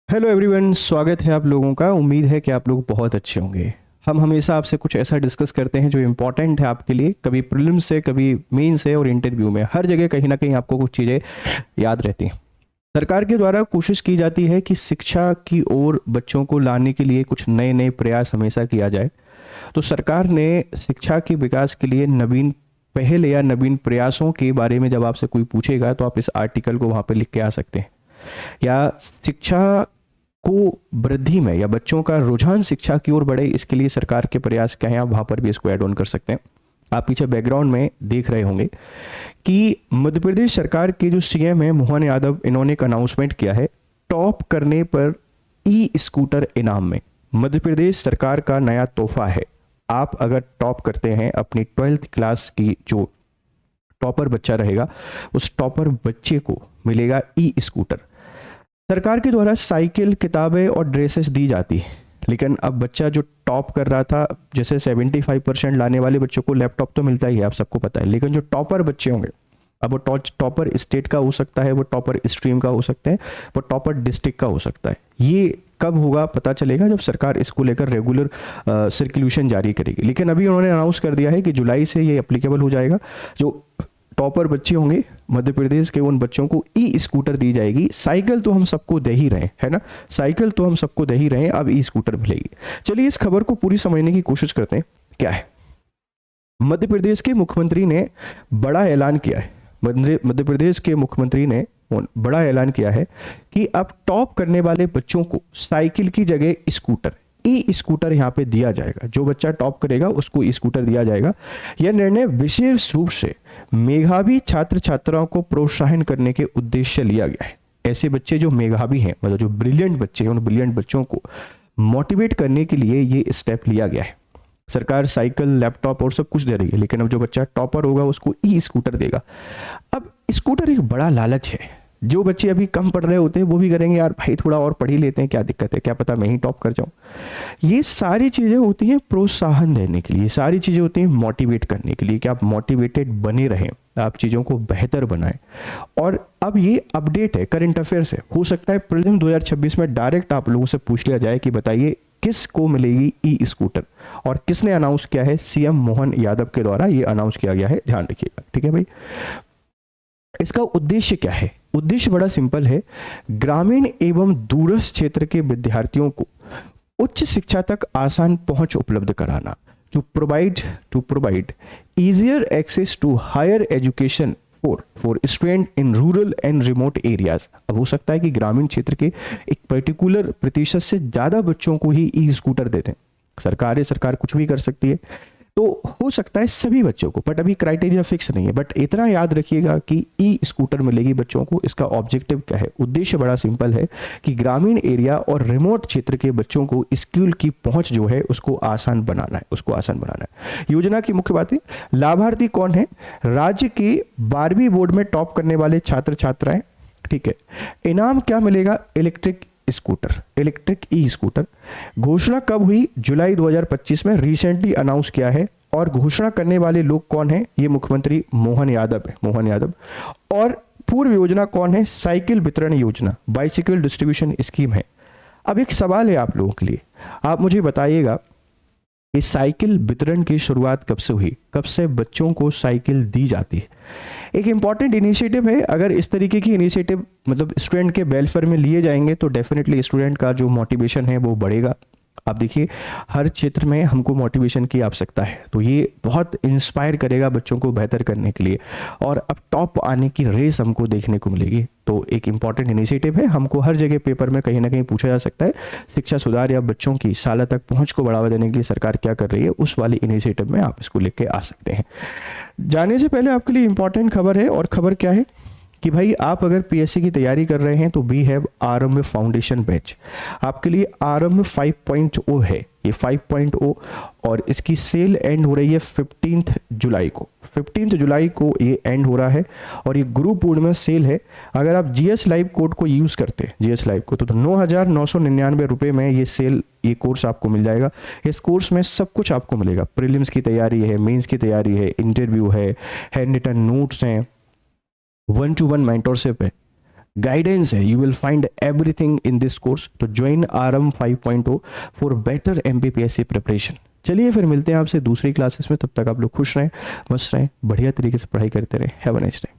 Hello everyone, स्वागत है आप लोगों का। उम्मीद है कि आप लोग बहुत अच्छे होंगे। हम हमेशा आपसे कुछ ऐसा डिस्कस करते हैं जो इम्पोर्टेंट है आपके लिए, कभी प्रीलिम्स से, कभी मेन से और इंटरव्यू में। हर जगह कहीं ना कहीं आपको कुछ चीज़ें याद रहती हैं। सरकार के द्वारा कोशिश की जाती है कि शिक्षा की ओर बच्चों को लाने के लिए कुछ नए नए प्रयास हमेशा किया जाए। तो सरकार ने शिक्षा के विकास के लिए नवीन पहल या नवीन प्रयासों के बारे में जब आपसे कोई पूछेगा तो आप इस आर्टिकल को वहाँ पे लिख के आ सकते हैं। या शिक्षा को वृद्धि में या बच्चों का रुझान शिक्षा की ओर बढ़े, इसके लिए सरकार के प्रयास क्या हैं, आप वहां पर भी इसको ऐड ऑन कर सकते हैं। आप पीछे बैकग्राउंड में देख रहे होंगे कि मध्य प्रदेश सरकार के जो सीएम है मोहन यादव, इन्होंने एक अनाउंसमेंट किया है। टॉप करने पर ई स्कूटर इनाम में मध्य प्रदेश सरकार का नया तोहफा है। आप अगर टॉप करते हैं अपनी 12th क्लास की, जो टॉपर बच्चा रहेगा उस टॉपर बच्चे को मिलेगा ई स्कूटर। सरकार के द्वारा साइकिल, किताबें और ड्रेसेस दी जाती है, लेकिन अब बच्चा जो टॉप कर रहा था, जैसे 75% लाने वाले बच्चों को लैपटॉप तो मिलता ही है, आप सबको पता है, लेकिन जो टॉपर बच्चे होंगे, अब वो टॉपर स्टेट का हो सकता है, वो टॉपर स्ट्रीम का हो सकता है, वो टॉपर डिस्ट्रिक्ट का हो सकता है। ये कब होगा पता चलेगा जब सरकार इसको लेकर रेगुलर सर्कुलेशन जारी करेगी। लेकिन अभी उन्होंने अनाउंस कर दिया है कि जुलाई से ये एप्लीकेबल हो जाएगा। जो टॉपर बच्चे होंगे मध्य प्रदेश के, उन बच्चों को ई स्कूटर दी जाएगी। साइकिल तो हम सबको दे ही रहे है ना, साइकिल तो हम सबको दे ही रहे हैं, अब ई स्कूटर मिलेगी। चलिए इस खबर को पूरी समझने की कोशिश करते हैं। क्या है, मध्य प्रदेश के मुख्यमंत्री ने बड़ा ऐलान किया है। मध्य प्रदेश के मुख्यमंत्री ने बड़ा ऐलान किया है कि अब टॉप करने वाले बच्चों को साइकिल की जगह स्कूटर, ई स्कूटर यहाँ पे दिया जाएगा। जो बच्चा टॉप करेगा उसको ई स्कूटर दिया जाएगा। यह निर्णय विशेष रूप से मेधावी छात्र छात्राओं को प्रोत्साहन करने के उद्देश्य से लिया गया है। ऐसे बच्चे जो मेधावी हैं, मतलब जो ब्रिलियंट बच्चे हैं, उन ब्रिलियंट बच्चों को मोटिवेट करने के लिए ये स्टेप लिया गया है। सरकार साइकिल, लैपटॉप और सब कुछ दे रही है, लेकिन अब जो बच्चा टॉपर होगा उसको ई स्कूटर देगा। अब स्कूटर एक बड़ा लालच है। जो बच्चे अभी कम पढ़ रहे होते हैं वो भी करेंगे, यार भाई थोड़ा और पढ़ ही लेते हैं, क्या दिक्कत है, क्या पता मैं ही टॉप कर जाऊं। ये सारी चीज़ें होती हैं प्रोत्साहन देने के लिए, सारी चीज़ें होती हैं मोटिवेट करने के लिए कि आप मोटिवेटेड बने रहें, आप चीज़ों को बेहतर बनाएं। और अब ये अपडेट है, करंट अफेयर से। हो सकता है प्रीलिम 2026 में डायरेक्ट आप लोगों से पूछ लिया जाए कि बताइए किस को मिलेगी ई स्कूटर, और किसने अनाउंस किया है? सीएम मोहन यादव के द्वारा ये अनाउंस किया गया है, ध्यान रखिएगा, ठीक है भाई। इसका उद्देश्य क्या है? उद्देश्य बड़ा सिंपल है, ग्रामीण एवं दूरस्थ क्षेत्र के विद्यार्थियों को उच्च शिक्षा तक आसान पहुंच उपलब्ध कराना। To provide easier access to higher education for student in rural and remote areas। अब हो सकता है कि ग्रामीण क्षेत्र के एक पर्टिकुलर प्रतिशत से ज़्यादा बच्चों को ही ई स्कूटर देते हैं। सरकार कुछ भी कर सकती है, तो हो सकता है सभी बच्चों को, बट अभी क्राइटेरिया फिक्स नहीं है। बट इतना याद रखिएगा कि ई स्कूटर मिलेगी बच्चों को। इसका ऑब्जेक्टिव क्या है? उद्देश्य बड़ा सिंपल है कि ग्रामीण एरिया और रिमोट क्षेत्र के बच्चों को स्कूल की पहुंच जो है उसको आसान बनाना है, उसको आसान बनाना है। योजना की मुख्य बातें, लाभार्थी कौन है? राज्य के 12वीं बोर्ड में टॉप करने वाले छात्र छात्राएं, ठीक है। इनाम क्या मिलेगा? Electric scooter, electric e scooter. घोषणा कब हुई? जुलाई 2025 में, रिसेंटली अनाउंस किया है। और घोषणा करने वाले लोग कौन है? ये मुख्यमंत्री मोहन यादव है, मोहन यादव। और पूर्व योजना कौन है? साइकिल वितरण योजना, बाइसिकल डिस्ट्रीब्यूशन स्कीम है। अब एक सवाल है आप लोगों के लिए, आप मुझे बताइएगा कि साइकिल वितरण की शुरुआत कब से हुई, कब से बच्चों को साइकिल दी जाती है? एक इंपॉर्टेंट इनिशिएटिव है। अगर इस तरीके की इनिशिएटिव मतलब स्टूडेंट के वेलफेयर में लिए जाएंगे तो डेफिनेटली स्टूडेंट का जो मोटिवेशन है वो बढ़ेगा। आप देखिए, हर क्षेत्र में हमको मोटिवेशन की आवश्यकता है, तो ये बहुत इंस्पायर करेगा बच्चों को बेहतर करने के लिए। और अब टॉप आने की रेस हमको देखने को मिलेगी, तो एक इंपॉर्टेंट इनिशिएटिव है। हमको हर जगह पेपर में कहीं ना कहीं पूछा जा सकता है, शिक्षा सुधार या बच्चों की शाला तक पहुंच को बढ़ावा देने के लिए सरकार क्या कर रही है, उस वाले इनिशिएटिव में आप इसको लेके आ सकते हैं। जाने से पहले आपके लिए इंपॉर्टेंट खबर है, और खबर क्या है कि भाई आप अगर पीएससी की तैयारी कर रहे हैं तो वी हैव आरंभ फाउंडेशन बैच। आपके लिए आरंभ 5.0 है, ये 5.0, और इसकी सेल एंड हो रही है 15 जुलाई को। 15 जुलाई को ये एंड हो रहा है, और ये ग्रुप वुड में सेल है। अगर आप जीएस लाइव कोड को यूज़ करते हैं, जीएस लाइव को, तो 9,999 रुपये में ये सेल, ये कोर्स आपको मिल जाएगा। इस कोर्स में सब कुछ आपको मिलेगा। प्रीलिम्स की तैयारी है, मेंस की तैयारी है, इंटरव्यू है, हैंड रिटन नोट्स हैं, 1-to-1 मेंटरशिप है, गाइडेंस है, you will find everything in this course. तो join RM 5.0 for better MPPSC preparation. चलिए फिर मिलते हैं आपसे दूसरी क्लासेस में, तब तक आप लोग खुश रहें, मस्त रहें, बढ़िया तरीके से पढ़ाई करते रहें। Have a nice day.